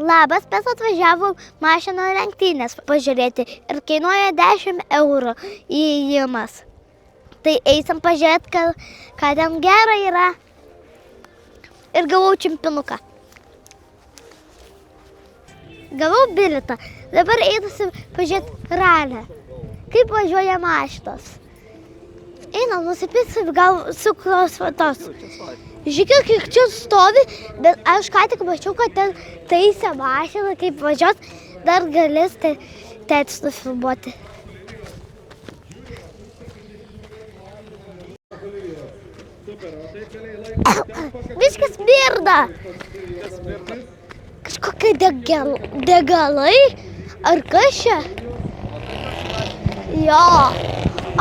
Labas, mes atvažiavom mašino lenktynės pažiūrėti ir kainuoja 10 eurų įėjimas. Tai eisim pažiūrėti, ką ten gera yra. Ir gavau čempinuką. Gavau bilietą. Dabar eitusi pažiūrėti ralę. Kaip važiuoja mašinos. Einam, nusipirksim gal su tos. Žiūrėk, kiek čia stovi, bet aš ką tik mačiau, kad ten taisė mašiną, kaip važiuot, dar galės tėtis nufilmuoti. Viskas smirda. Kažkokie degalai, ar kas čia? Jo,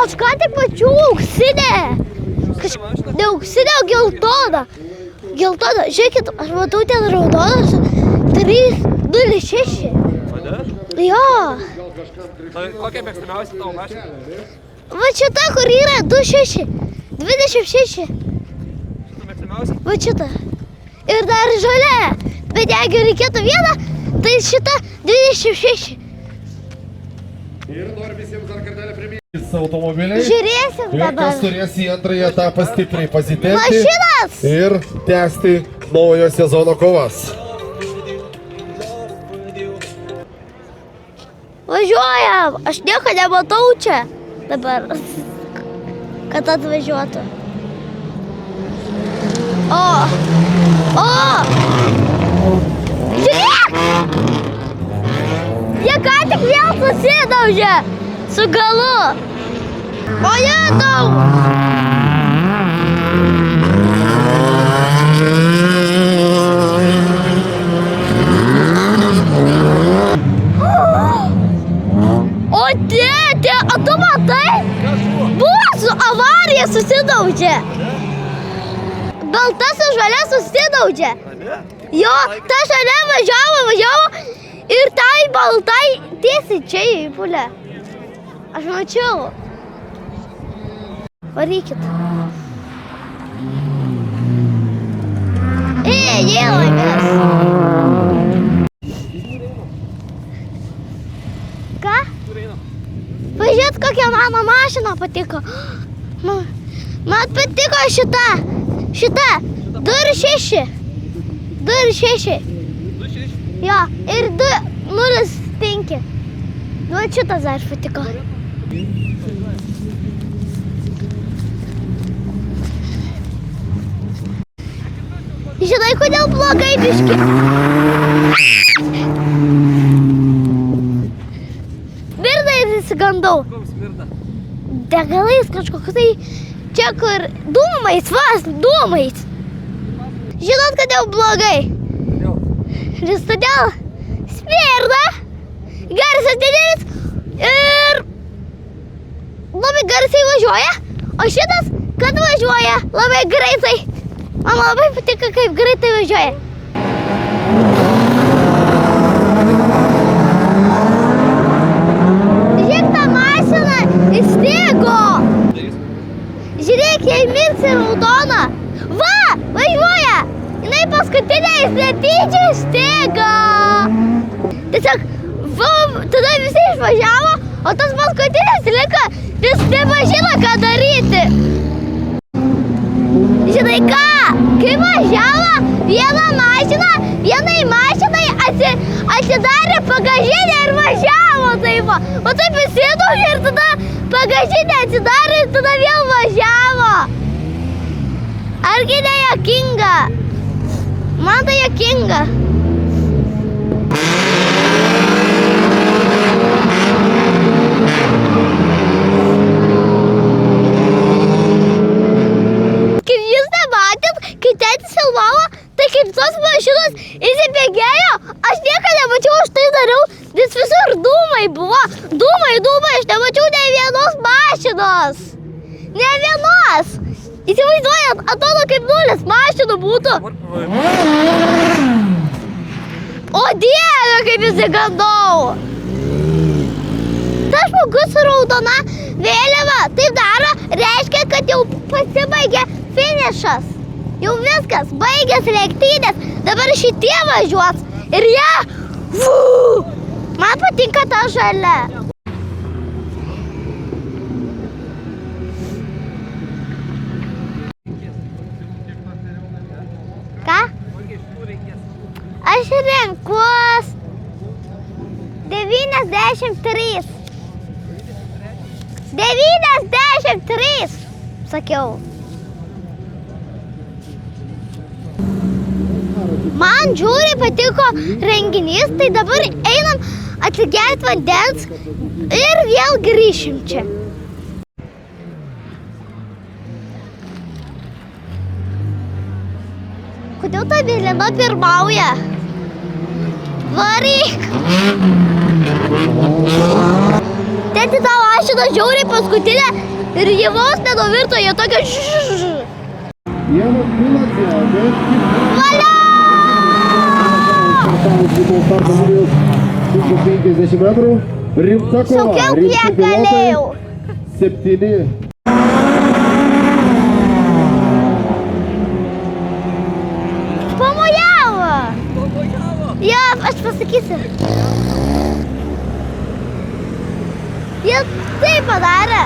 aš ką tik mačiau auksinę. Ne auksinė, o geltona. Geltona, žiūrėkit, aš matau ten raudonas 306. Jo. Kokia mėgstamiausia tavo mašina? Va šita, kur yra 26. 26. Mėgstamiausia? Va šita. Ir dar žalia. Bet jeigu reikėtų vieną, tai šita 26. Ir noriu visiems dar kartelį priminti. Automobiliai. Žiūrėsim ir dabar. kas turės į antrąjį etapą stipriai pasitempti Mašinas! ir tęsti naujo sezono kovas. Važiuojam! Aš nieko nematau čia dabar, kad atvažiuotų. O! Žiūrėk! Jie ką tik vėl susidaužė su galu. O jetau! O tėtė, o tu matai? Buvo su avarija susidaužė. Balta su žalia susidaužė. Jo, ta žalia važiavo ir tai baltai tiesiai čia įpulė. Aš mačiau. Varykit. Jėlagas. Ką? Pažiūrėt, kokia mano mašina patiko. Man patiko šita. 2.6. 2.6. Jo, ir 2.05. Nu, šitas dar patiko. Žinai, kodėl blogai biški? Smirda ir įsigandau. Degalais kažkokiu tai čia kur dūmais, dūmais. Žinot, kodėl blogai? Nes todėl smirda, garsas didelis ir labai garsiai važiuoja, o šitas, kad važiuoja labai greitai. Man labai patinka, kaip greitai važiuoja. Žiūrėk, tą mašiną įstigo. Žiūrėk, jai mirksi raudona. Va, važiuoja. Jinai paskutinė netyčia įstigo. Tiesiog, tada visi išvažiavo, o tas paskutinis liko, vis nepažino, ką daryti. Žinai ką, kai važiavo vieną mašiną, vienai mašinai atidarė bagažinę ir važiavo taip. O taip įsidaužė ir tada bagažinę atsidarė ir tada vėl važiavo. Argi ne juokinga? Man tai juokinga. Kai tėtis filmavo, tai kaip tos mašinos įsibėgėjo, aš nieko nemačiau, aš tai dariau, nes visur dūmai buvo. Dūmai, aš nemačiau ne vienos mašinos. Ne vienos. Įsivaizduojat, atrodo kaip nulis mašinų būtų. O Dieve, kaip įsigandau. Tas žmogus su raudona vėliava taip daro, reiškia, kad jau pasibaigė finišas. Jau viskas, baigės lenktynės, dabar šitie važiuos Ir jie, man patinka ta žalia. Ką? Aš renkuos 93. 93, sakiau. Man žiūriai patiko renginys, tai dabar einam atsigerti vandens ir vėl grįšim čia. Kodėl ta Evelina pirmauja? Varyk! Tėti tau ašino žiauriai paskutinę ir jį vos nenuvirto, jie tokia Valia! 150 metrų. Rimta kova. Saugiau kiek galėjau. 7. Pamojavo! Jo, aš pasakysiu. Jie taip padarė.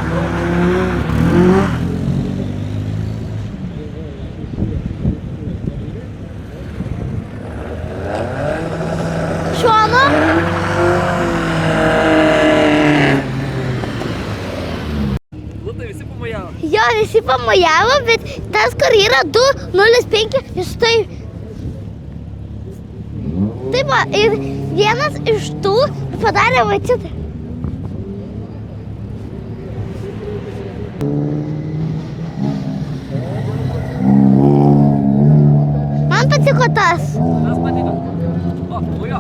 Šonu. Lutai visi pamojavo. Jo, visi pamojavo, bet tas, kur yra 2.05, jis tai... Taip, va, ir vienas iš tų padarė vačitą. Man patiko tas. Tas patiko. O, jo.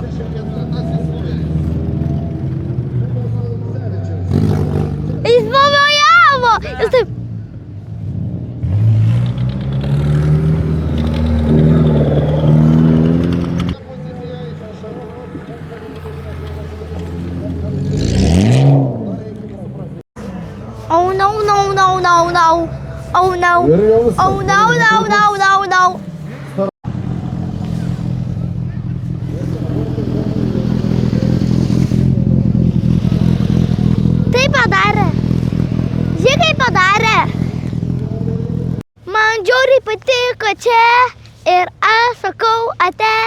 Jis pamojavo. Jis taip... Oh no, no, no, no, no. Oh no. Oh no, no, no, no, no. Tai padarė. Jie kaip padarė. Man žiauriai patiko čia ir aš sakau ate.